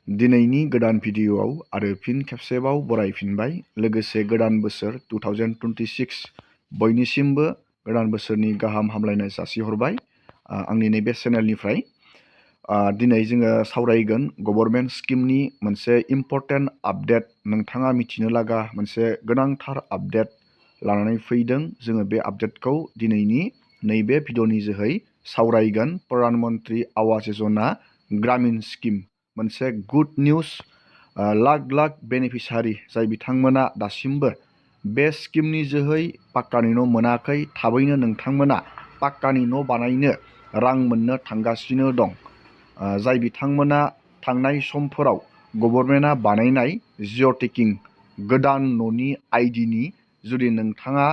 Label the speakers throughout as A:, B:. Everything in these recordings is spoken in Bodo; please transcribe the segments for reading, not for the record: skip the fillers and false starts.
A: दिनैनि गोदान भिडिअ'आव आरो फिन खेबसेबाव बरायफिनबाय। लोगोसे गोदान बोसोर 2026 बयनिसिमबो गोदान बोसोरनि गाहाम हामलायनाय जासिहरबाय आंनि नैबे चेनेलनिफ्राय। दिनै जोङो सावरायगोन गभर्नमेन्ट स्किमनि मोनसे इम्पर्टेन्ट आपडेट, नोंथाङा मिथिनो लागा मोनसे गोनांथार आपडेट लानानै फैदों। जोङो बे आपडेटखौ दिनैनि नैबे भिडिअ'नि जोहै सावरायगोन। प्रधान मन्त्रि आवास यजना ग्रामीण स्किम, मोनसे good news. Lakh lakh beneficiary जाय बिथांमोना दासिमबो बे स्किमनि जोहै पाक्कानि न' मोनाखै, थाबैनो नोंथांमोना पाक्कानि न' बानायनो रां मोननो थांगासिनो दं। जाय बिथांमोना थांनाय समफोराव गभर्नमेन्टआ बानायनाय जिअ'टेकिं गोदान न'नि आइडिनि, जुदि नोंथाङा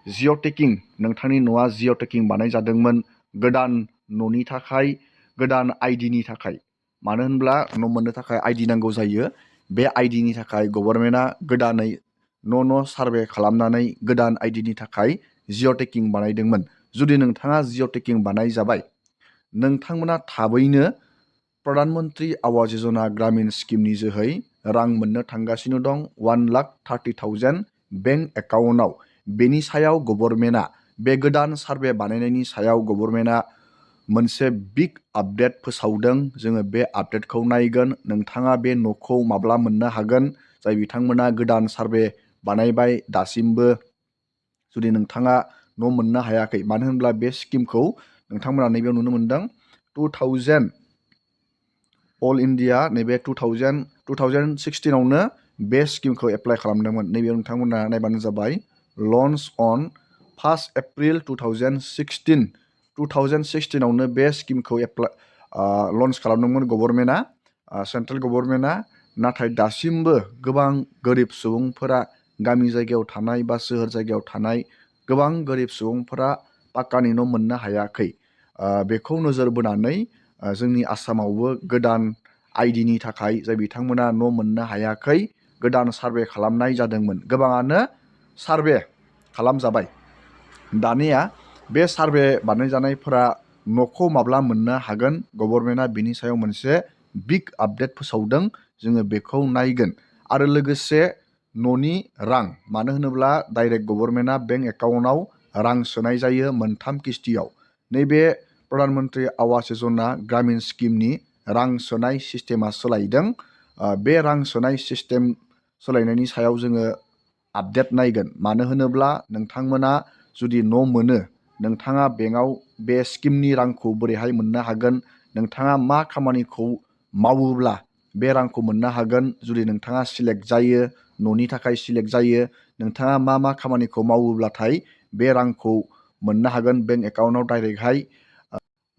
A: जिअ'टेकिं, नोंथांनि न'आ जिअ'टेकिं बानायजादोंमोन गोदान न'नि थाखाय, गोदान आइडिनि थाखाय, मानो होनब्ला न' मोननो थाखाय आइडि नांगौ जायो। बे आइडिनि थाखाय गभर्नमेन्टआ गोदानै न' सार्भे खालामनानै गोदान आइडिनि थाखाय जिअ'टेकिं बानायदोंमोन। जुदि नोंथाङा जिअ'टेकिं बानायजाबाय, नोंथांमोना थाबैनो प्रधान मन्त्रि आवास यजना ग्रामीण स्किमनि जोहै रां मोननो थांगासिनो दं। 1,30,000 बेंक एकाउन्टआव। बेनि सायाव गभर्नमेन्टआ, बे गोदान सार्भे बानायनायनि सायाव गभर्नमेन्टआ मोनसे बिग आपडेट फोसावदों। जोङो बे आपडेटखौ नायगोन। नोंथाङा बे न'खौ माब्ला मोननो हागोन? जाय बिथांमोना गोदान सार्भे बानायबाय, दासिमबो जुदि नोंथाङा न' मोननो हायाखै, मानो होनब्ला बे स्किमखौ नोंथांमोना नैबेयाव नुनो मोनदों। 2000 अल इन्डिया, नैबे 2016आवनो बे स्किमखौ एप्लाइ खालामदोंमोन। नैबेयाव नोंथांमोना नायबानो जाबाय। लन्च अन 1 एप्रिल 2016। 2016आवनो बे स्किमखौ लन्च खालामदोंमोन गभर्नमेन्टआ, सेन्ट्रेल गभर्नमेन्टआ। नाथाय दासिमबो गोबां गोरिब सुबुंफोरा, गामि जायगायाव थानाय बा सोहोर जायगायाव थानाय गोबां गोरिब सुबुंफोरा पाक्कानि न' मोननो हायाखै। बेखौ नोजोर बोनानै जोंनि आसामावबो गोदान आइडिनि थाखाय जाय बिथांमोना न' मोननो हायाखै, गोदान सार्भे खालामनाय जादोंमोन। गोबाङानो सार्भे खालामजाबाय। दानिया बे सार्भे बानायजानायफोरा न'खौ माब्ला मोननो हागोन? गभर्नमेन्टआ बिनि सायाव मोनसे बिग आपडेट फोसावदों। जोङो बेखौ नायगोन। आरो लोगोसे न'नि रां, मानो होनोब्ला डाइरेक्ट गभर्नमेन्टआ बेंक एकाउन्टआव रां सोनाय जायो 3 किस्तियाव। नैबे प्रधान मन्त्रि आवास यजना ग्रामीण स्किमनि रां सोनाय सिस्टेमा सोलायदों। बे रां सोनाय सिस्टेम सोलायनायनि सायाव जोङो आपडेट नायगोन। मानो होनोब्ला नोंथांमोना जुदि न' मोनो, नोंथाङा बेंकआव बे स्किमनि रांखौ बोरैहाय मोननो हागोन? नोंथाङा मा खामानिखौ मावोब्ला बे रांखौ मोननो हागोन? जुदि नोंथाङा सिलेक्ट जायो, न'नि थाखाय सिलेक्ट जायो, नोंथाङा मा खामानिखौ मावोब्लाथाय बे रांखौ मोननो हागोन बेंक एकाउन्टआव डाइरेक्टहाय?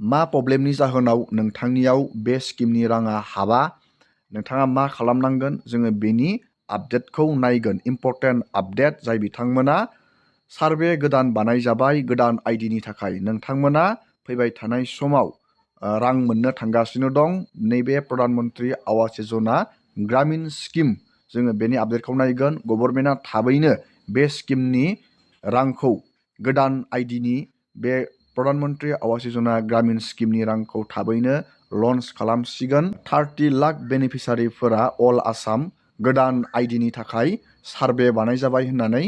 A: मा प्रब्लेमनि जाहोनाव नोंथांनियाव बे स्किमनि राङा हाबा? नोंथाङा मा खालामनांगोन? जोङो बेनि आपडेटखौ नायगोन। Important update. जाय बिथांमोना सार्भे गोदान बानायजाबाय गोदान आइडिनि थाखाय, नोंथांमोना फैबाय थानाय समाव रां मोननो थांगासिनो दं। नैबे प्रधान मन्त्रि आवास यजना ग्रामीण स्किम, जोङो बेनि आपडेटखौ नायगोन। गभर्नमेन्टआ थाबैनो बे स्किमनि रांखौ, गोदान आइडिनि बे प्रधान मन्त्रि आवास यजना ग्रामीण स्किमनि रांखौ थाबैनो लन्च खालामसिगोन। 30 लाख बेनिफिसारिफोरा अल आसाम गोदान आइडिनि थाखाय सार्भे बानायजाबाय होननानै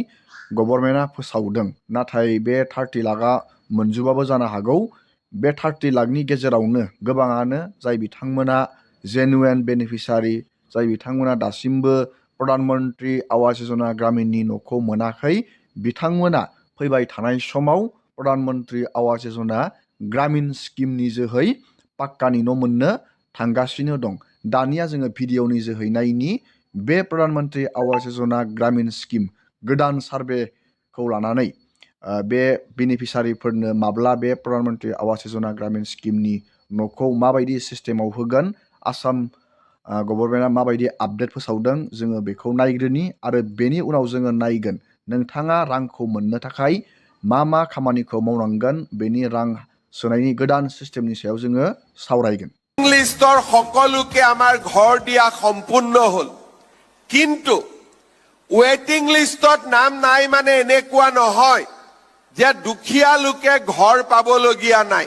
A: गभर्नमेन्टआ फोसावदों। नाथाय बे 30 लाखआ मोनजोबाबो जानो हागौ। बे 30 लाखनि गेजेरावनो गोबाङानो जाय बिथांमोना जेनुवेन बेनिफिसारि, जाय बिथांमोना दासिमबो प्रधान मन्त्रि आवास यजना ग्रामीणनि न'खौ मोनाखै, बिथांमोना फैबाय थानाय समाव प्रधान मन्त्रि आवास यजना ग्रामीण स्किमनि जोहै पाक्कानि न' मोननो थांगासिनो दं। दानिया जोङो भिडिअनि जोहै नायनि बे प्रधान मन्त्रि आवास यजना ग्रामीण स्किम गोदान सार्भेखौ लानानै बे बेनिफिसारिफोरनो माब्ला बे प्रधान मन्त्रि आवास यजना ग्रामीण स्किमनि न'खौ माबायदि सिस्टेमाव होगोन, आसाम गभर्नमेन्टआ माबायदि आपडेट फोसावदों, जोङो बेखौ नायग्रोनि। आरो बेनि उनाव जोङो नायगोन नोंथाङा रांखौ मोननो थाखाय मा खामानिखौ मावनांगोन। बेनि रां सोनायनि गोदान सिस्टेमनि सायाव जोङो सावरायगोन।
B: লিষ্টৰ সকলোকে আমাৰ ঘৰ দিয়া সম্পূৰ্ণ হ'ল, কিন্তু ৱেটিং লিষ্টত নাম নাই মানে এনেকুৱা নহয় যে দুখীয়া লোকে ঘৰ পাবলগীয়া নাই।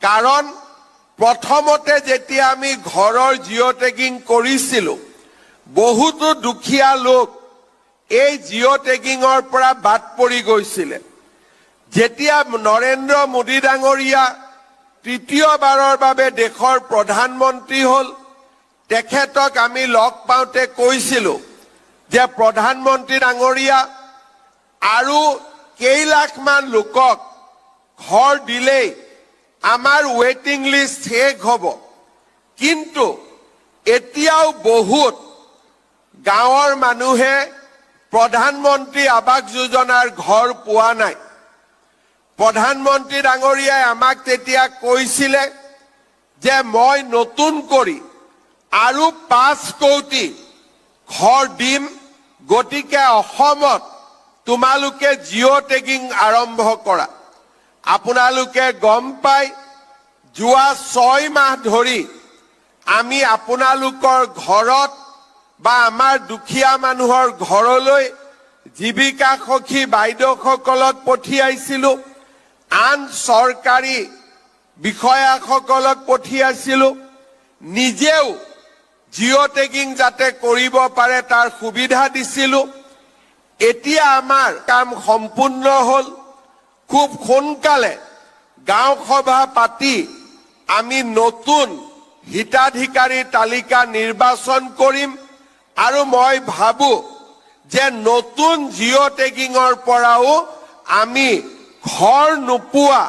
B: কাৰণ প্ৰথমতে যেতিয়া আমি ঘৰৰ জিঅ' টেগিং কৰিছিলোঁ, বহুতো দুখীয়া লোক এই জিঅ' টেগিঙৰ পৰা বাদ পৰি গৈছিলে। যেতিয়া নৰেন্দ্ৰ মোদী ডাঙৰীয়া তৃতীয়বাৰৰ বাবে দেশৰ প্ৰধানমন্ত্ৰী হ'ল, তেখেতক আমি লগ পাওঁতে কৈছিলোঁ যে প্ৰধানমন্ত্ৰী ডাঙৰীয়া আৰু কেইলাখমান লোকক ঘৰ দিলেই আমাৰ ৱেটিং লিষ্ট শেষ হ'ব। কিন্তু এতিয়াও বহুত গাঁৱৰ মানুহে প্ৰধানমন্ত্ৰী আৱাস যোজনাৰ ঘৰ পোৱা নাই। প্ৰধানমন্ত্ৰী ডাঙৰীয়াই আমাক তেতিয়া কৈছিলে যে মই নতুন কৰি আৰু 5 কোটি ঘৰ দিম, গতিকে অসমত তোমালোকে জিঅ' টেগিং আৰম্ভ কৰা। আপোনালোকে গম পাই যোৱা 6 মাহ ধৰি আমি আপোনালোকৰ ঘৰত বা আমাৰ দুখীয়া মানুহৰ ঘৰলৈ জীৱিকা সখী বাইদেউসকলক পঠিয়াইছিলোঁ, আন চৰকাৰী বিষয়াসকলক পঠিয়াইছিলোঁ, নিজেও জিঅ' টেগিং যাতে কৰিব পাৰে তাৰ সুবিধা দিছিলোঁ। এতিয়া আমাৰ কাম সম্পূৰ্ণ হ'ল। খুব সোনকালে গাঁও সভা পাতি আমি নতুন হিতাধিকাৰীৰ তালিকা নিৰ্বাচন কৰিম আৰু মই ভাবোঁ যে নতুন জিঅ' টেগিঙৰ পৰাও আমি ঘৰ নোপোৱা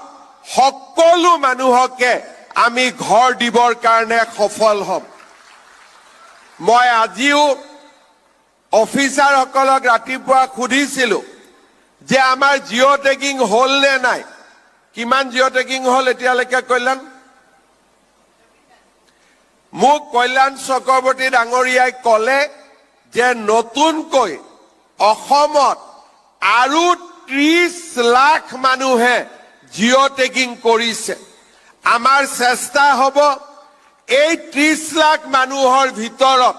B: সকলো মানুহকে আমি ঘৰ দিবৰ কাৰণে সফল হ'ম। মই আজিও অফিচাৰসকলক ৰাতিপুৱা সুধিছিলোঁ যে আমাৰ জিঅ' টেগিং হ'ল নে নাই। কিমান জিঅ' টেগিং হ'ল এতিয়ালৈকে কল্যাণ? মোক কল্যাণ চক্ৰৱৰ্তী ডাঙৰীয়াই ক'লে যে নতুনকৈ অসমত আৰু 30 লাখ মানুহে জিঅ' টেগিং কৰিছে। আমাৰ চেষ্টা হ'ব এই 30 লাখ মানুহৰ ভিতৰত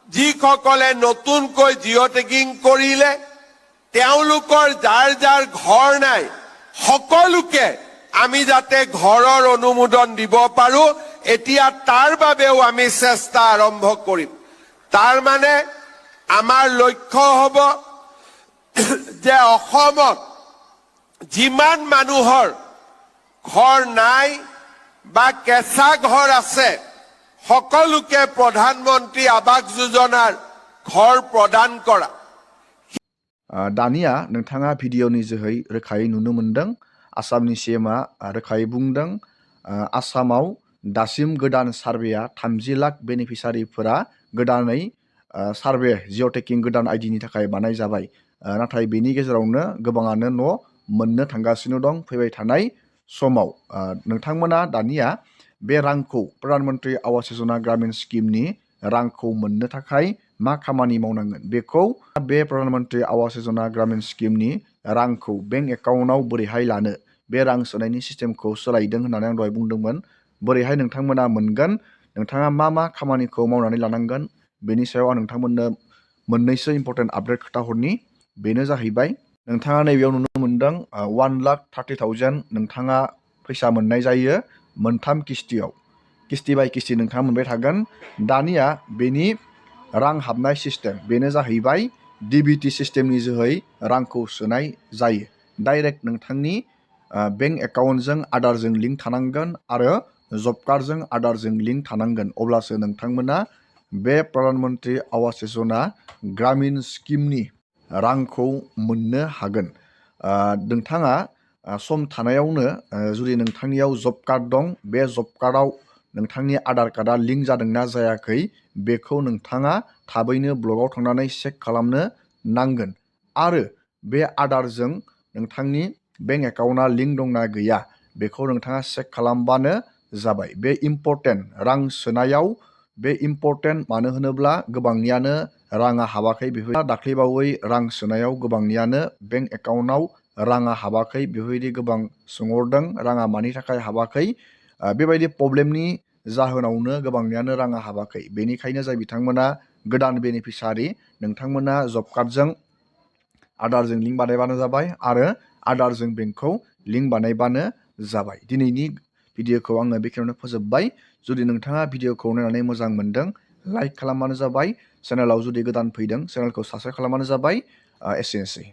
B: যিসকলে নতুনকৈ জিঅ' টেগিং কৰিলে, তেওঁলোকৰ যাৰ যাৰ ঘৰ নাই, সকলোকে আমি যাতে ঘৰৰ অনুমোদন দিব পাৰোঁ, এতিয়া তাৰ বাবেও আমি চেষ্টা আৰম্ভ কৰিম। তাৰ মানে আমাৰ লক্ষ্য হ'ব যে অসমত যিমান মানুহৰ ঘৰ নাই বা কেঁচা ঘৰ আছে, সকলোকে প্ৰধানমন্ত্ৰী আৱাস যোজনাৰ ঘৰ প্ৰদান কৰা।
A: दानिया नोंथाङा भिडिअनि जोहै रोखायै नुनो मोन्दों। आसामनि CMआ रोखायै बुंदों आसामाव दासिम गोदान सार्भेया 30 लाख बेनिफिसारिफोरा गोदानै सार्भे जिअ' टेगिं गोदान आइडिनि थाखाय बानाय जाबाय। नाथाय बेनि गेजेरावनो गोबाङानो न' मोननो थांगासिनो दं। फैबाय थानाय समाव नोंथांमोना दानिया बे रांखौ प्रधानमन्त्री आवास योजना ग्रामीण स्किमनि रांखौ मोननो थाखाय मा खामानि मावनांगोन, बेखौ बे प्रधानमन्त्री आवास योजना ग्रामीण स्किमनि रांखौ बेंक एकाउन्टआव बोरैहाय लानो, बे रां सोनायनि सिस्टेमखौ सोलायदों होननानै आं दहाय बुंदोंमोन। बोरैहाय नोंथांमोना मोनगोन, नोंथाङा मा मा खामानिखौ मावनानै लानांगोन, बेनि सायाव आं नोंथांमोननो मोननैसो इम्परटेन्ट आपडेट खोथा हरनि। बेनो जाहैबाय नोंथाङा नैबेयाव नुनो मोन्दों 1,30,000 नोंथाङा फैसा मोननाय जायो मोनथाम किस्तियाव। किस्ति बाय किस्ति नोंथाङा मोनबाय थागोन। दानिया बेनि रां हाबनाय सिस्टेम बेनो जाहैबाय DBT सिस्टेमनि जोहै रांखौ सोनाय जायो। डाइरेक्ट नोंथांनि बेंक एकाउन्टजों आधारजों लिंक थानांगोन आरो जब कार्डजों आधारजों लिंक थानांगोन। अब्लासो नोंथांमोना बे प्रधानमन्त्री आवास योजना ग्रामीण स्किमनि रांखौ मोननो हागोन। नोंथाङा सम थानायावनो जुदि नोंथांनियाव जब कार्ड दं, बे जब कार्डआव नोंथांनि आधार कार्डआ लिंक जादोंना जायाखै बेखौ नोंथाङा थाबैनो ब्लकआव थांनानै चेक खालामनो नांगोन। आरो बे आधारजों नोंथांनि बेंक एकाउन्टआ लिंक दंना गैया बेखौ नोंथाङा चेक खालामबानो जाबाय। बे इम्परटेन्ट रां सोनायाव बे इम्परटेन्ट, मानो होनोब्ला गोबांनियानो राङा हाबाखै। बेफोर दाख्लैबावै रां सोनायाव गोबांनियानो बेंक एकाउन्टआव राङा हाबाखै, बेफोरबायदि गोबां सोंहरदों राङा मानि थाखाय हाबाखै। बेबायदि प्रब्लेमनि जाहोनावनो गोबांनियानो राङा हाबाखै। बेनिखायनो जाय बिथांमोना गोदान बेनिफिसारि, नोंथांमोना जब कार्डजों आधारजों लिंक बानायबानो जाबाय आरो आधारजों बेंकखौ लिंक बानायबानो जाबाय। दिनैनि भिडिअखौ आङो बेखिनियावनो फोजोबबाय। जुदि नोंथाङा भिडिअखौ नायनानै मोजां मोनदों, लाइक खालामबानो जाबाय। चेनेलाव जुदि गोदान फैदों, चेनेलखौ साबस्क्राइब खालामबानो जाबाय। एसेनोसै।